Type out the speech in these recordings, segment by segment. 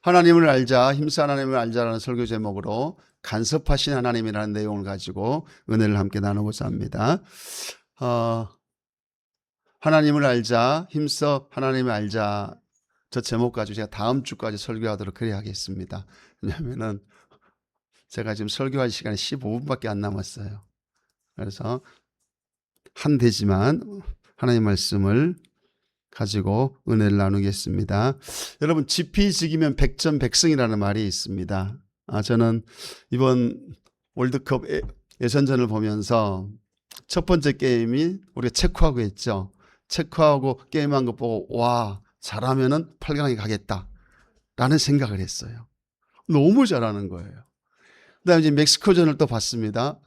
하나님을 알자, 힘써 하나님을 알자라는 설교 제목으로 간섭하신 하나님이라는 내용을 가지고 은혜를 함께 나누고자 합니다. 하나님을 알자, 힘써 하나님을 알자, 저 제목 가지고 제가 다음 주까지 설교하도록 그래야 하겠습니다. 왜냐하면 제가 지금 설교할 시간이 15분밖에 안 남았어요. 그래서 한대지만 하나님의 말씀을 가지고 은혜를 나누겠습니다. 여러분, 지피지기면 백전백승이라는 말이 있습니다. 저는 이번 월드컵 예선전을 보면서 첫 번째 게임이 우리가 체코하고 했죠. 체코하고 게임한 거 보고 와, 잘하면은 8강에 가겠다라는 생각을 했어요. 너무 잘하는 거예요. 그다음에 이제 멕시코전을 또 봤습니다.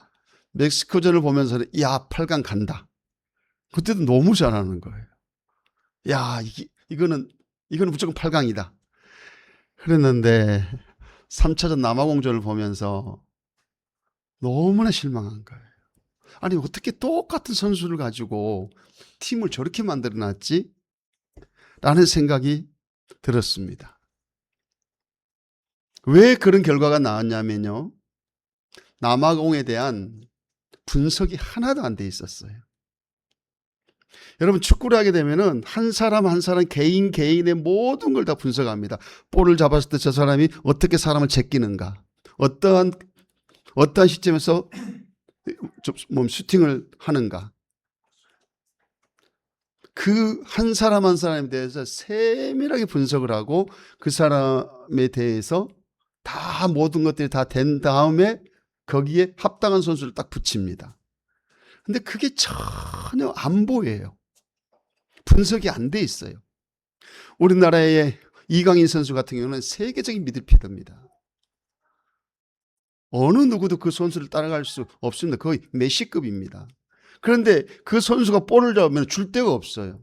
멕시코전을 보면서 야, 8강 간다. 그때도 너무 잘하는 거예요. 야, 이거는 무조건 8강이다. 그랬는데 3차전 남아공전을 보면서 너무나 실망한 거예요. 아니, 어떻게 똑같은 선수를 가지고 팀을 저렇게 만들어놨지? 라는 생각이 들었습니다. 왜 그런 결과가 나왔냐면요, 남아공에 대한 분석이 하나도 안 돼 있었어요. 여러분, 축구를 하게 되면은 한 사람 한 사람 개인의 모든 걸 다 분석합니다. 볼을 잡았을 때 저 사람이 어떻게 사람을 제끼는가, 어떠한 시점에서 슈팅을 하는가, 그 한 사람 한 사람에 대해서 세밀하게 분석을 하고 그 사람에 대해서 다 모든 것들이 다 된 다음에 거기에 합당한 선수를 딱 붙입니다. 근데 그게 전혀 안 보여요. 분석이 안 돼 있어요. 우리나라의 이강인 선수 같은 경우는 세계적인 미드필더입니다. 어느 누구도 그 선수를 따라갈 수 없습니다. 거의 메시급입니다. 그런데 그 선수가 볼을 잡으면 줄 데가 없어요.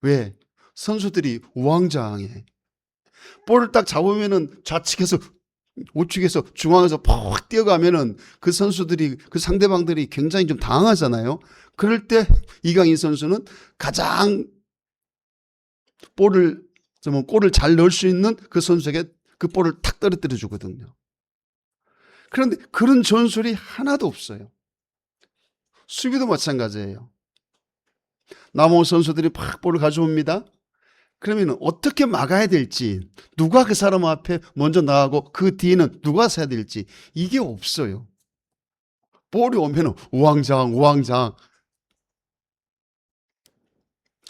왜? 선수들이 우왕좌왕해. 볼을 딱 잡으면은 좌측에서 우측에서 중앙에서 퍽 뛰어가면은 그 선수들이, 그 상대방들이 굉장히 좀 당황하잖아요. 그럴 때 이강인 선수는 가장 골을 잘 넣을 수 있는 그 선수에게 그 볼을 탁 떨어뜨려 주거든요. 그런데 그런 전술이 하나도 없어요. 수비도 마찬가지예요. 남아공 선수들이 팍 볼을 가져옵니다. 그러면 어떻게 막아야 될지, 누가 그 사람 앞에 먼저 나가고 그 뒤에는 누가 서야 될지, 이게 없어요. 볼이 오면 우왕좌왕.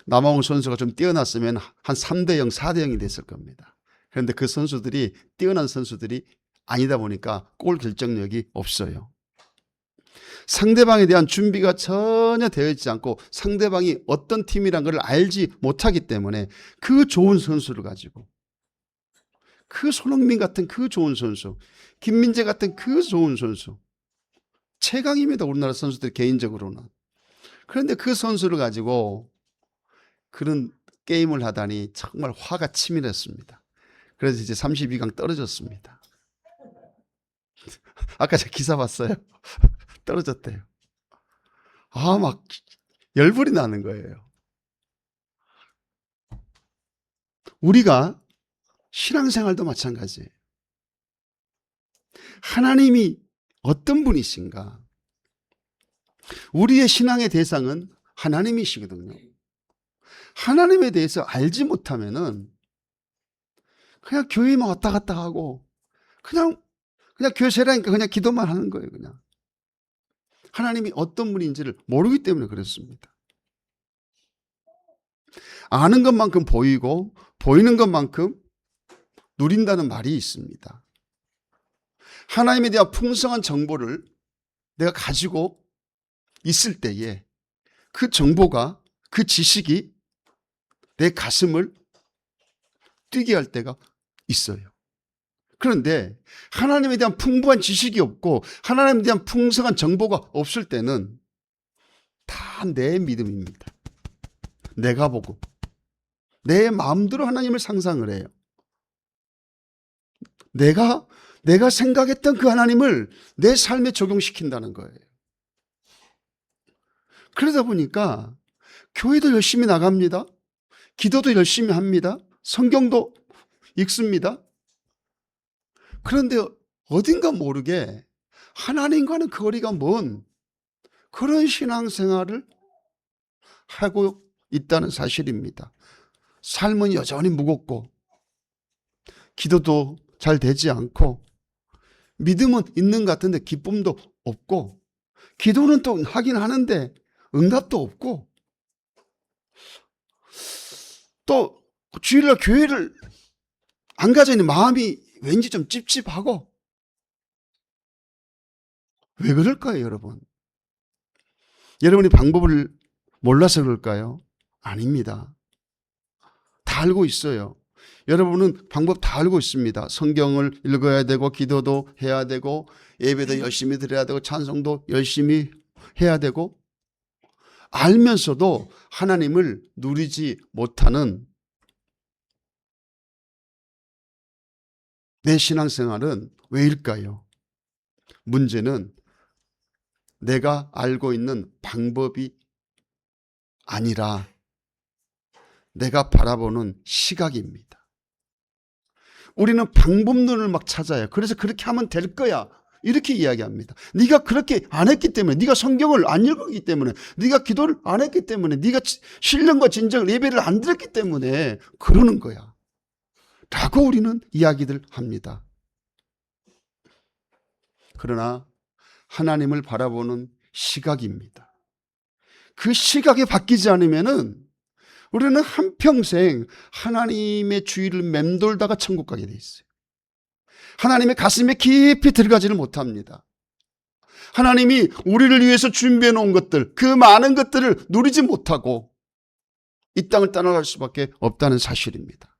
남아공 선수가 좀 뛰어났으면 한 3대0, 4대0이 됐을 겁니다. 그런데 그 선수들이, 뛰어난 선수들이 아니다 보니까 골 결정력이 없어요. 상대방에 대한 준비가 전혀 되어 있지 않고 상대방이 어떤 팀이란 걸 알지 못하기 때문에 그 좋은 선수를 가지고, 그 손흥민 같은 그 좋은 선수, 김민재 같은 그 좋은 선수, 최강입니다. 우리나라 선수들 개인적으로는. 그런데 그 선수를 가지고 그런 게임을 하다니 정말 화가 치밀었습니다. 그래서 이제 32강 떨어졌습니다. 아까 제가 기사 봤어요. 떨어졌대요. 막 열불이 나는 거예요. 우리가 신앙생활도 마찬가지예요. 하나님이 어떤 분이신가? 우리의 신앙의 대상은 하나님이시거든요. 하나님에 대해서 알지 못하면은 그냥 교회만 왔다 갔다 하고 그냥 교세라니까 그냥 기도만 하는 거예요. 그냥 하나님이 어떤 분인지를 모르기 때문에 그렇습니다. 아는 것만큼 보이고 보이는 것만큼 누린다는 말이 있습니다. 하나님에 대한 풍성한 정보를 내가 가지고 있을 때에 그 정보가, 그 지식이 내 가슴을 뛰게 할 때가 있어요. 그런데 하나님에 대한 풍부한 지식이 없고 하나님에 대한 풍성한 정보가 없을 때는 다 내 믿음입니다. 내가 보고 내 마음대로 하나님을 상상을 해요. 내가 생각했던 그 하나님을 내 삶에 적용시킨다는 거예요. 그러다 보니까 교회도 열심히 나갑니다. 기도도 열심히 합니다. 성경도 읽습니다. 그런데 어딘가 모르게 하나님과는 거리가 먼 그런 신앙생활을 하고 있다는 사실입니다. 삶은 여전히 무겁고 기도도 잘 되지 않고 믿음은 있는 것 같은데 기쁨도 없고 기도는 또 하긴 하는데 응답도 없고 또 주일날 교회를 안 가자 있는 마음이 왠지 좀 찝찝하고 왜 그럴까요, 여러분? 여러분이 방법을 몰라서 그럴까요? 아닙니다. 다 알고 있어요. 여러분은 방법 다 알고 있습니다. 성경을 읽어야 되고 기도도 해야 되고 예배도 열심히 드려야 되고 찬송도 열심히 해야 되고 알면서도 하나님을 누리지 못하는 내 신앙생활은 왜일까요? 문제는 내가 알고 있는 방법이 아니라 내가 바라보는 시각입니다. 우리는 방법론을 막 찾아요. 그래서 그렇게 하면 될 거야. 이렇게 이야기합니다. 네가 그렇게 안 했기 때문에, 네가 성경을 안 읽었기 때문에, 네가 기도를 안 했기 때문에, 네가 신령과 진정 예배를 안 드렸기 때문에 그러는 거야. 라고 우리는 이야기들 합니다. 그러나 하나님을 바라보는 시각입니다. 그 시각이 바뀌지 않으면은 우리는 한평생 하나님의 주위를 맴돌다가 천국 가게 돼 있어요. 하나님의 가슴에 깊이 들어가지를 못합니다. 하나님이 우리를 위해서 준비해 놓은 것들, 그 많은 것들을 누리지 못하고 이 땅을 떠나갈 수밖에 없다는 사실입니다.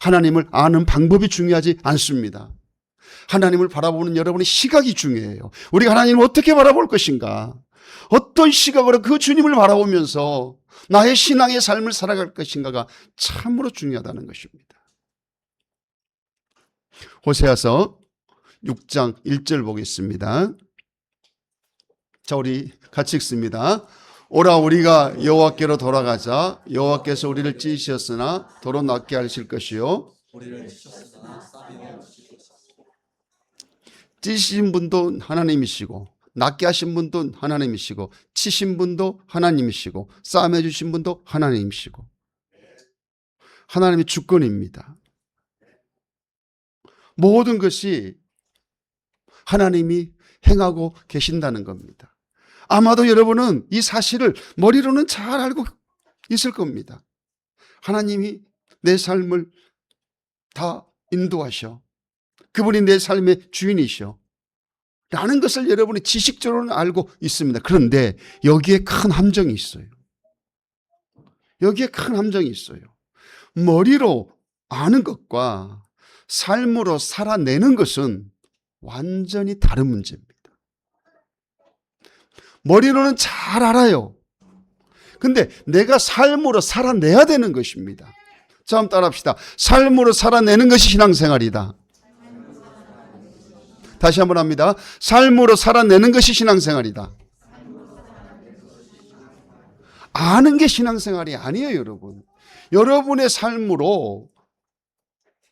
하나님을 아는 방법이 중요하지 않습니다. 하나님을 바라보는 여러분의 시각이 중요해요. 우리가 하나님을 어떻게 바라볼 것인가? 어떤 시각으로 그 주님을 바라보면서 나의 신앙의 삶을 살아갈 것인가가 참으로 중요하다는 것입니다. 호세아서 6장 1절 보겠습니다. 자, 우리 같이 읽습니다. 오라 우리가 여호와께로 돌아가자. 여호와께서 우리를 찢으셨으나 도로 낫게 하실 것이요. 찢으신 분도 하나님이시고 낫게 하신 분도 하나님이시고 치신 분도 하나님이시고 싸매 주신 분도 하나님이시고 하나님의 주권입니다. 모든 것이 하나님이 행하고 계신다는 겁니다. 아마도 여러분은 이 사실을 머리로는 잘 알고 있을 겁니다. 하나님이 내 삶을 다 인도하셔. 그분이 내 삶의 주인이셔. 라는 것을 여러분이 지식적으로는 알고 있습니다. 그런데 여기에 큰 함정이 있어요. 여기에 큰 함정이 있어요. 머리로 아는 것과 삶으로 살아내는 것은 완전히 다른 문제입니다. 머리로는 잘 알아요. 근데 내가 삶으로 살아내야 되는 것입니다. 자, 한번 따라합시다. 삶으로 살아내는 것이 신앙생활이다. 다시 한번 합니다. 삶으로 살아내는 것이 신앙생활이다. 아는 게 신앙생활이 아니에요, 여러분. 여러분의 삶으로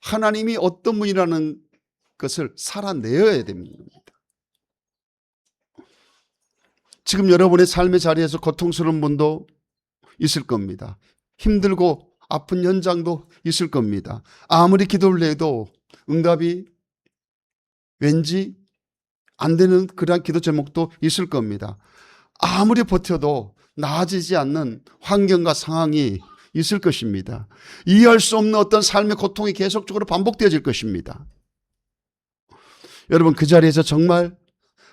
하나님이 어떤 분이라는 것을 살아내야 됩니다. 지금 여러분의 삶의 자리에서 고통스러운 분도 있을 겁니다. 힘들고 아픈 현장도 있을 겁니다. 아무리 기도를 해도 응답이 왠지 안 되는 그러한 기도 제목도 있을 겁니다. 아무리 버텨도 나아지지 않는 환경과 상황이 있을 것입니다. 이해할 수 없는 어떤 삶의 고통이 계속적으로 반복되어질 것입니다. 여러분, 그 자리에서 정말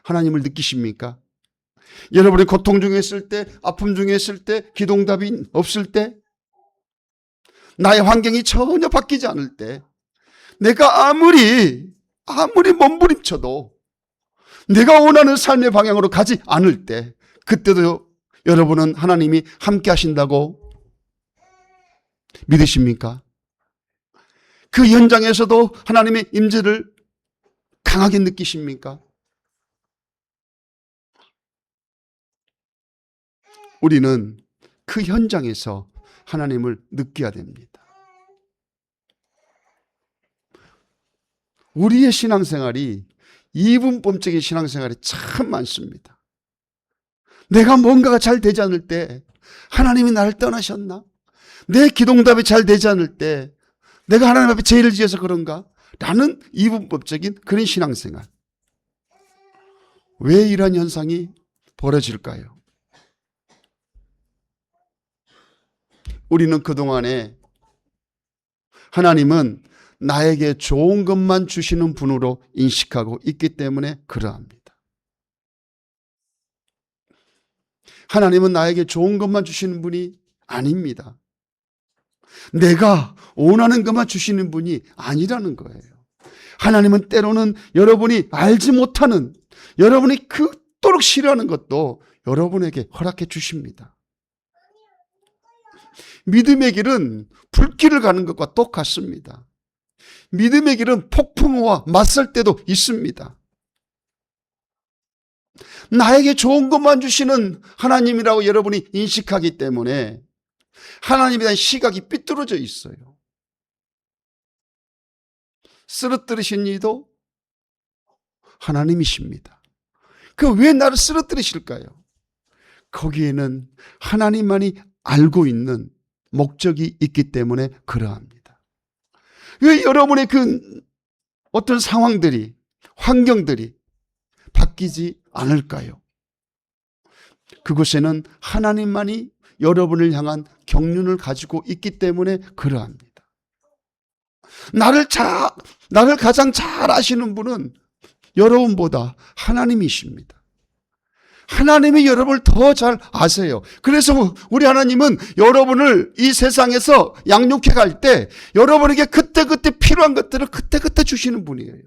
하나님을 느끼십니까? 여러분이 고통 중에 있을 때, 아픔 중에 있을 때, 기도응답이 없을 때, 나의 환경이 전혀 바뀌지 않을 때, 내가 아무리 몸부림쳐도 내가 원하는 삶의 방향으로 가지 않을 때, 그때도 여러분은 하나님이 함께 하신다고 믿으십니까? 그 현장에서도 하나님의 임재를 강하게 느끼십니까? 우리는 그 현장에서 하나님을 느껴야 됩니다. 우리의 신앙생활이 이분법적인 신앙생활이 참 많습니다. 내가 뭔가가 잘 되지 않을 때 하나님이 나를 떠나셨나? 내 기도응답이 잘 되지 않을 때 내가 하나님 앞에 죄를 지어서 그런가? 라는 이분법적인 그런 신앙생활. 왜 이런 현상이 벌어질까요? 우리는 그동안에 하나님은 나에게 좋은 것만 주시는 분으로 인식하고 있기 때문에 그러합니다. 하나님은 나에게 좋은 것만 주시는 분이 아닙니다. 내가 원하는 것만 주시는 분이 아니라는 거예요. 하나님은 때로는 여러분이 알지 못하는, 여러분이 그토록 싫어하는 것도 여러분에게 허락해 주십니다. 믿음의 길은 불길을 가는 것과 똑같습니다. 믿음의 길은 폭풍우와 맞설 때도 있습니다. 나에게 좋은 것만 주시는 하나님이라고 여러분이 인식하기 때문에 하나님에 대한 시각이 삐뚤어져 있어요. 쓰러뜨리신 이도 하나님이십니다. 왜 나를 쓰러뜨리실까요? 거기에는 하나님만이 알고 있는 목적이 있기 때문에 그러합니다. 왜 여러분의 어떤 상황들이, 환경들이 바뀌지 않을까요? 그곳에는 하나님만이 여러분을 향한 경륜을 가지고 있기 때문에 그러합니다. 나를 가장 잘 아시는 분은 여러분보다 하나님이십니다. 하나님이 여러분을 더 잘 아세요. 그래서 우리 하나님은 여러분을 이 세상에서 양육해 갈 때 여러분에게 그때그때 필요한 것들을 그때그때 주시는 분이에요.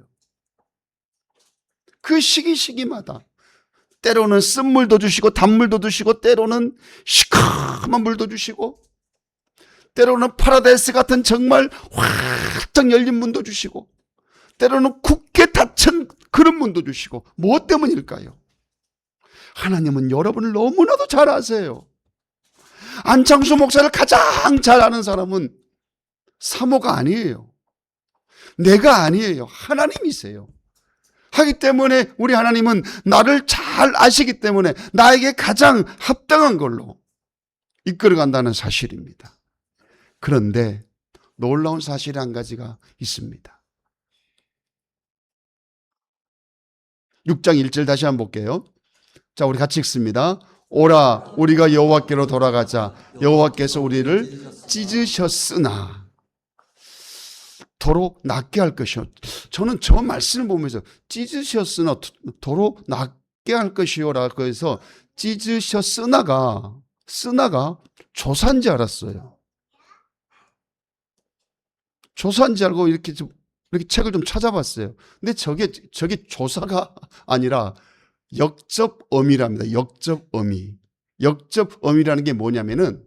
그 시기마다 때로는 쓴물도 주시고 단물도 주시고 때로는 시커먼 물도 주시고 때로는 파라다이스 같은 정말 활짝 열린 문도 주시고 때로는 굳게 닫힌 그런 문도 주시고 무엇 때문일까요? 하나님은 여러분을 너무나도 잘 아세요. 안창수 목사를 가장 잘 아는 사람은 사모가 아니에요. 내가 아니에요. 하나님이세요. 하기 때문에 우리 하나님은 나를 잘 아시기 때문에 나에게 가장 합당한 걸로 이끌어간다는 사실입니다. 그런데 놀라운 사실이 한 가지가 있습니다. 6장 1절 다시 한번 볼게요. 자, 우리 같이 읽습니다. 오라, 우리가 여호와께로 돌아가자. 여호와께서 우리를 찢으셨으나 도로 낫게 할 것이요. 저는 저 말씀을 보면서 찢으셨으나 도로 낫게 할 것이요라고 해서 찢으셨으나가 조사인 줄 알았어요. 조사인 줄 알고 이렇게 책을 좀 찾아봤어요. 근데 저게 조사가 아니라 역접어미랍니다. 역접어미. 역접어미라는 게 뭐냐면은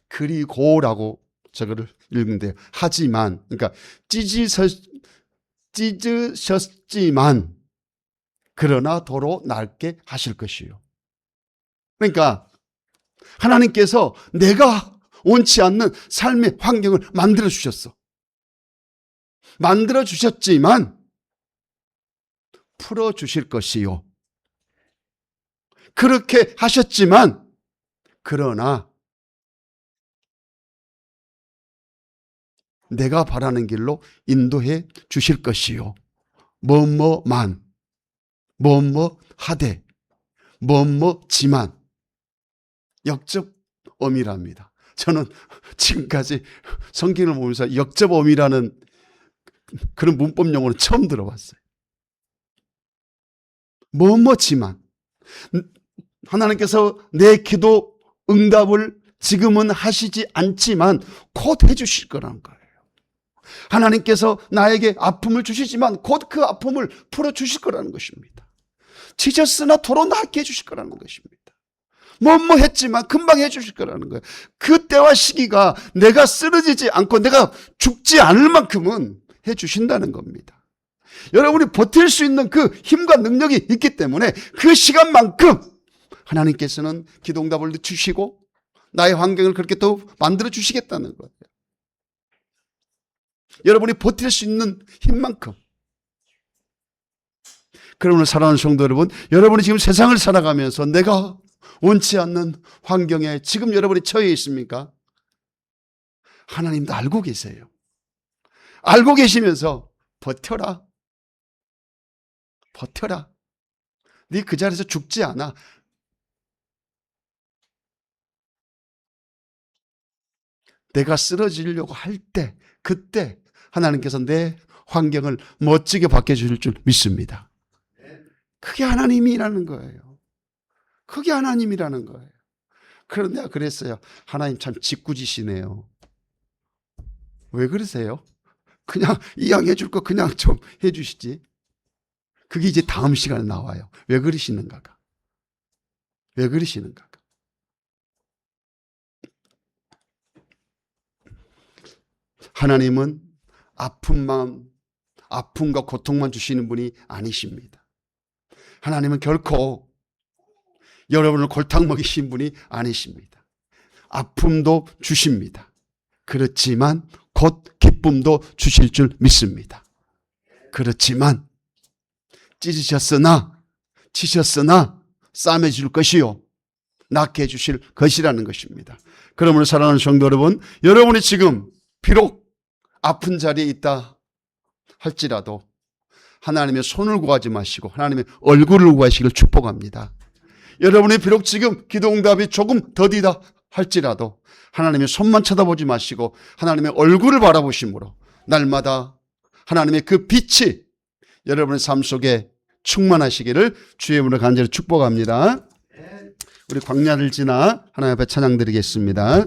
그리고라고 저거를 읽는데요. 하지만, 그러니까 찢으셨지만 그러나 도로 낫게 하실 것이요. 그러니까 하나님께서 내가 원치 않는 삶의 환경을 만들어 주셨어. 만들어 주셨지만 풀어 주실 것이요. 그렇게 하셨지만 그러나 내가 바라는 길로 인도해 주실 것이요. 뭐뭐만, 뭐뭐하되, 뭐뭐지만 역접어미랍니다. 저는 지금까지 성경을 보면서 역접어미라는 그런 문법 용어는 처음 들어봤어요. 뭐뭐지만 하나님께서 내 기도 응답을 지금은 하시지 않지만 곧 해주실 거라는 거예요. 하나님께서 나에게 아픔을 주시지만 곧 그 아픔을 풀어주실 거라는 것입니다. 찢었으나 도로 낫게 해주실 거라는 것입니다. 뭐뭐 했지만 금방 해주실 거라는 거예요. 그때와 시기가 내가 쓰러지지 않고 내가 죽지 않을 만큼은 해주신다는 겁니다. 여러분이 버틸 수 있는 그 힘과 능력이 있기 때문에 그 시간만큼 하나님께서는 기도응답을 주시고 나의 환경을 그렇게 또 만들어 주시겠다는 거예요. 여러분이 버틸 수 있는 힘만큼 그러므로 사랑하는 성도 여러분, 여러분이 지금 세상을 살아가면서 내가 원치 않는 환경에 지금 여러분이 처해 있습니까? 하나님도 알고 계세요. 알고 계시면서 버텨라. 버텨라. 네 그 자리에서 죽지 않아. 내가 쓰러지려고 할 때, 그때 하나님께서 내 환경을 멋지게 바꿔주실 줄 믿습니다. 그게 하나님이라는 거예요. 그게 하나님이라는 거예요. 그런데 내가 그랬어요. 하나님 참 짓궂으시네요. 왜 그러세요? 그냥 이왕해 줄 거 그냥 좀 해주시지. 그게 이제 다음 시간에 나와요. 왜 그러시는가가. 왜 그러시는가가. 하나님은 아픔과 고통만 주시는 분이 아니십니다. 하나님은 결코 여러분을 골탕 먹이신 분이 아니십니다. 아픔도 주십니다. 그렇지만 곧 기쁨도 주실 줄 믿습니다. 그렇지만 찢으셨으나 치셨으나 싸매 줄 것이요 낫게 해주실 것이라는 것입니다. 그러므로 사랑하는 성도 여러분, 여러분이 지금 비록 아픈 자리에 있다 할지라도 하나님의 손을 구하지 마시고 하나님의 얼굴을 구하시길 축복합니다. 여러분이 비록 지금 기도응답이 조금 더디다 할지라도 하나님의 손만 쳐다보지 마시고 하나님의 얼굴을 바라보심으로 날마다 하나님의 그 빛이 여러분의 삶 속에 충만하시기를 주의 이름으로 간절히 축복합니다. 우리 광야를 지나 하나님 앞에 찬양 드리겠습니다.